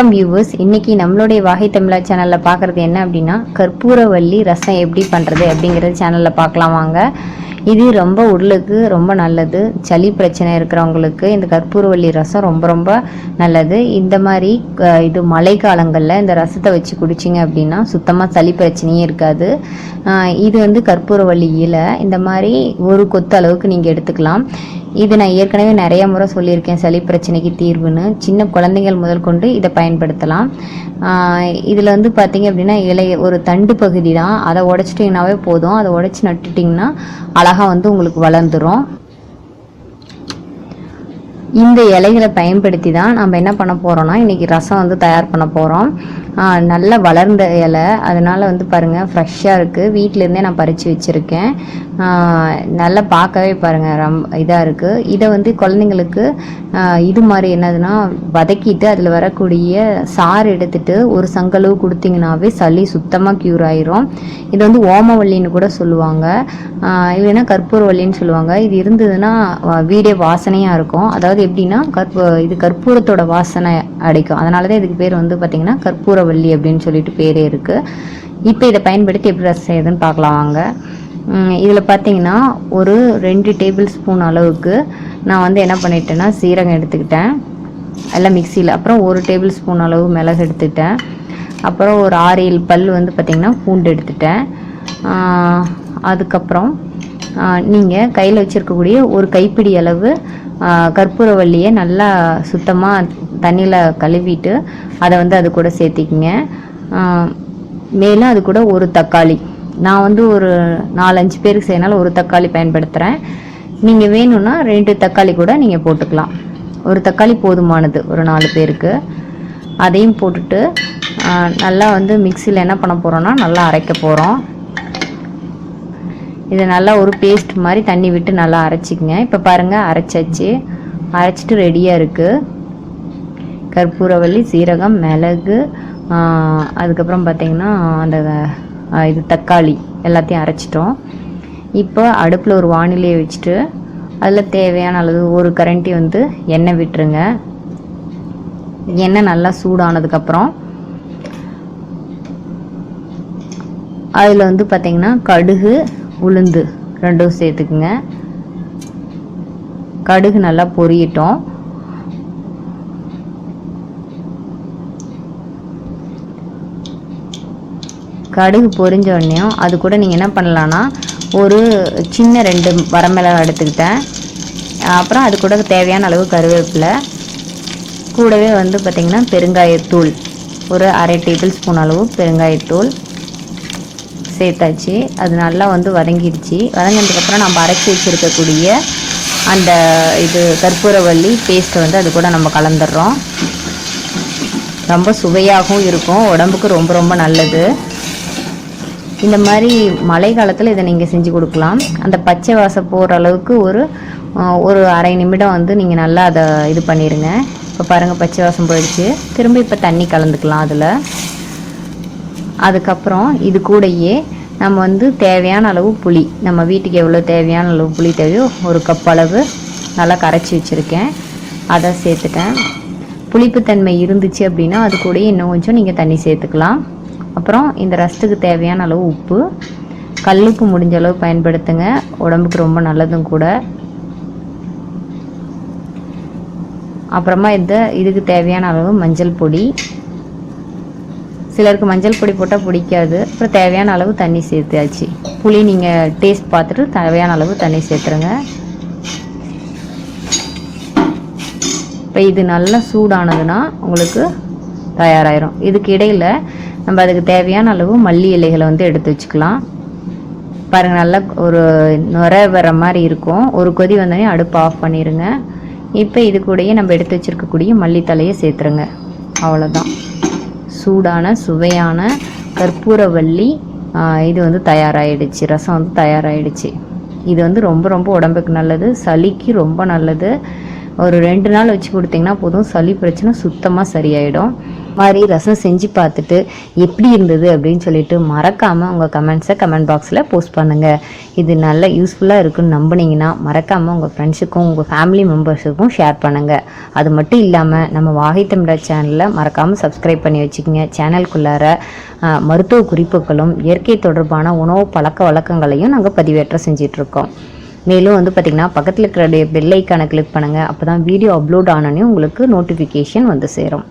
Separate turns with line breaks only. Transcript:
Viewers, இன்னைக்கு நம்மளுடைய வாகை தமிழா சேனல்ல பார்க்குறது என்ன அப்படின்னா, கற்பூரவள்ளி ரசம் எப்படி பண்ணுறது அப்படிங்கிறது சேனலில் பார்க்கலாம் வாங்க. இது ரொம்ப உடலுக்கு ரொம்ப நல்லது. சளி பிரச்சனை இருக்கிறவங்களுக்கு இந்த கற்பூரவள்ளி ரசம் ரொம்ப ரொம்ப நல்லது. இந்த மாதிரி இது மழை காலங்களில் இந்த ரசத்தை வச்சு குடிச்சிங்க அப்படின்னா சுத்தமாக சளி பிரச்சனையே இருக்காது. இது வந்து கற்பூரவள்ளி இலை இந்த மாதிரி ஒரு கொத்து அளவுக்கு நீங்கள் எடுத்துக்கலாம். இது நான் ஏற்கனவே நிறைய முறை சொல்லியிருக்கேன், சளி பிரச்சனைக்கு தீர்வுன்னு. சின்ன குழந்தைகள் முதல் கொண்டு இதை பயன்படுத்தலாம். இதில் வந்து பார்த்தீங்க அப்படின்னா இலைய ஒரு தண்டு பகுதி தான், அதை உடைச்சிட்டிங்கனாவே போதும். அதை உடைச்சி நட்டுட்டிங்கன்னா அழகாக வந்து உங்களுக்கு வளர்ந்துடும். இந்த இலைகளை பயன்படுத்தி தான் நம்ம என்ன பண்ண போகிறோம்னா இன்றைக்கி ரசம் வந்து தயார் பண்ண போகிறோம். நல்லா வளர்ந்த இலை, அதனால் வந்து பாருங்கள் ஃப்ரெஷ்ஷாக இருக்குது. வீட்டிலேருந்தே நான் பறித்து வச்சுருக்கேன். நல்லா பார்க்கவே பாருங்கள் ரொம்ப இதாக இருக்குது. இதை வந்து குழந்தைங்களுக்கு இது மாதிரி என்னதுன்னா வதக்கிட்டு அதில் வரக்கூடிய சாறு எடுத்துட்டு ஒரு சங்களவு கொடுத்தீங்கன்னாவே சளி சுத்தமாக க்யூர் ஆயிரும். இது வந்து ஓமவல்லின்னு கூட சொல்லுவாங்க, இல்லைன்னா கற்பூரவல்லின்னு சொல்லுவாங்க. இது இருந்ததுன்னா வீடே வாசனையாக இருக்கும். அதாவது எப்படின்னா இது கற்பூரத்தோட வாசனை அடைக்கும். அதனால தான் இதுக்கு பேர் வந்து பார்த்திங்கன்னா கற்பூரவல்லி அப்படின்னு சொல்லிட்டு பேரே இருக்குது. இப்போ இதை பயன்படுத்தி எப்படி ரசம் செய்யுதுன்னு பார்க்கலாம் வாங்க. இதில் பார்த்தீங்கன்னா ஒரு 2 டேபிள் ஸ்பூன் அளவுக்கு நான் வந்து என்ன பண்ணிட்டேன்னா சீரகம் எடுத்துக்கிட்டேன் எல்லாம் மிக்சியில். அப்புறம் 1 டேபிள் ஸ்பூன் அளவு மிளகு எடுத்துக்கிட்டேன். அப்புறம் ஒரு 6-7 பல் வந்து பார்த்திங்கன்னா பூண்டு எடுத்துட்டேன். அதுக்கப்புறம் நீங்கள் கையில் வச்சுருக்கக்கூடிய ஒரு கைப்பிடி அளவு கற்பூரவல்லியை நல்லா சுத்தமாக தண்ணியில் கழுவிட்டு அதை வந்து அது கூட சேர்த்திக்கிங்க. மேலும் அது கூட ஒரு தக்காளி, நான் வந்து ஒரு 4-5 பேருக்கு செய்யனால ஒரு தக்காளி பயன்படுத்துகிறேன். நீங்கள் வேணும்னா 2 தக்காளி கூட நீங்கள் போட்டுக்கலாம். ஒரு தக்காளி போதுமானது ஒரு 4 பேருக்கு. அதையும் போட்டுட்டு நல்லா வந்து மிக்சியில் என்ன பண்ண போகிறோன்னா நல்லா அரைக்க போகிறோம். இதை நல்லா ஒரு பேஸ்ட் மாதிரி தண்ணி விட்டு நல்லா அரைச்சிக்கங்க. இப்போ பாருங்கள் அரைச்சாச்சு. அரைச்சிட்டு ரெடியாக இருக்குது. கற்பூரவல்லி, சீரகம், மிளகு, அதுக்கப்புறம் பார்த்திங்கன்னா அந்த இது தக்காளி எல்லாத்தையும் அரைச்சிட்டோம். இப்போ அடுப்பில் ஒரு வானிலையை வச்சுட்டு அதில் தேவையான அளவு ஒரு கரண்டி வந்து எண்ணெய் விட்டுருங்க. எண்ணெய் நல்லா சூடானதுக்கப்புறம் அதில் வந்து பார்த்திங்கன்னா கடுகு, உளுந்து 2 சேர்த்துக்குங்க. கடுகு நல்லா பொரியட்டும். கடுகு பொரிஞ்ச உடனேயும் அது கூட நீங்கள் என்ன பண்ணலான்னா ஒரு சின்ன 2 வரமிளகாய் எடுத்துக்கிட்டேன். அப்புறம் அது கூட தேவையான அளவு கருவேப்பிலை, கூடவே வந்து பார்த்திங்கன்னா பெருங்காயத்தூள் ஒரு 1/2 டேபிள் ஸ்பூன் அளவு பெருங்காயத்தூள் சேர்த்தாச்சு. அது நல்லா வந்து வதங்கிடுச்சு. வதங்கினதுக்கப்புறம் நம்ம அரைச்சி வச்சுருக்கக்கூடிய அந்த இது கற்பூரவல்லி பேஸ்ட்டை வந்து அது கூட நம்ம கலந்துடுறோம். ரொம்ப சுவையாகவும் இருக்கும், உடம்புக்கு ரொம்ப ரொம்ப நல்லது. இந்த மாதிரி மழை காலத்தில் இதை நீங்கள் செஞ்சு கொடுக்கலாம். அந்த பச்சை வாசம் போகிற அளவுக்கு ஒரு 1/2 நிமிடம் வந்து நீங்கள் நல்லா அதை இது பண்ணிடுங்க. இப்போ பாருங்கள் பச்சை வாசம் போயிடுச்சு. திரும்ப இப்போ தண்ணி கலந்துக்கலாம் அதில். அதுக்கப்புறம் இது கூடயே நம்ம வந்து தேவையான அளவு புளி, நம்ம வீட்டுக்கு எவ்வளோ தேவையான அளவு புளி தேவையோ ஒரு கப் அளவு நல்லா கரைச்சி வச்சுருக்கேன், அதை சேர்த்துட்டேன். புளிப்புத்தன்மை இருந்துச்சு அப்படின்னா அது கூடயே இன்னும் கொஞ்சம் நீங்கள் தண்ணி சேர்த்துக்கலாம். அப்புறம் இந்த ரசத்துக்கு தேவையான அளவு உப்பு, கல்லுப்பு முடிஞ்ச அளவு பயன்படுத்துங்க, உடம்புக்கு ரொம்ப நல்லதும் கூட. அப்புறமா இதுக்கு தேவையான அளவு மஞ்சள் பொடி. சிலருக்கு மஞ்சள் பொடி போட்டால் பிடிக்காது. அப்புறம் தேவையான அளவு தண்ணி சேர்த்தாச்சு. புளி நீங்கள் டேஸ்ட் பார்த்துட்டு தேவையான அளவு தண்ணி சேர்த்துருங்க. இப்போ இது நல்லா சூடானதுன்னா உங்களுக்கு தயாராகிடும். இதுக்கு இடையில் நம்ம அதுக்கு தேவையான அளவு மல்லி இலைகளை வந்து எடுத்து வச்சுக்கலாம். பாருங்கள் நல்லா ஒரு நுரை வர மாதிரி இருக்கும். ஒரு கொதி வந்தோடனே அடுப்பு ஆஃப் பண்ணிடுங்க. இப்போ இது கூடயே நம்ம எடுத்து வச்சுருக்கக்கூடிய மல்லித்தலையை சேர்த்துருங்க. அவ்வளோதான், சூடான சுவையான கற்பூரவல்லி இது வந்து தயாராகிடுச்சு. ரசம் வந்து தயாராகிடுச்சு. இது வந்து ரொம்ப ரொம்ப உடம்புக்கு நல்லது, சளிக்கு ரொம்ப நல்லது. ஒரு 2 நாள் வச்சு கொடுத்தீங்கன்னா போதும், சளி பிரச்சனை சுத்தமாக சரியாயிடும். மாதிரி ரசம் செஞ்சு பார்த்துட்டு எப்படி இருந்தது அப்படின்னு சொல்லிட்டு மறக்காமல் உங்கள் கமெண்ட்ஸை கமெண்ட் பாக்ஸில் போஸ்ட் பண்ணுங்கள். இது நல்ல யூஸ்ஃபுல்லாக இருக்குன்னு நம்பினீங்கன்னா மறக்காமல் உங்கள் ஃப்ரெண்ட்ஸுக்கும் உங்கள் ஃபேமிலி மெம்பர்ஸுக்கும் ஷேர் பண்ணுங்கள். அது மட்டும் இல்லாமல் நம்ம வாகை தமிழர் சேனலில் மறக்காமல் சப்ஸ்கிரைப் பண்ணி வச்சுக்கோங்க. சேனலுக்குள்ளார மருத்துவ குறிப்புகளும் இயற்கை தொடர்பான உணவு பழக்க வழக்கங்களையும் நாங்கள் பதிவேற்ற செஞ்சிட்ருக்கோம். மேலும் வந்து பார்த்திங்கன்னா பக்கத்தில் இருக்கிற பெல் ஐக்கானை கிளிக் பண்ணுங்கள். அப்போ தான் வீடியோ அப்லோட் ஆனோடனே உங்களுக்கு நோட்டிஃபிகேஷன் வந்து சேரும்.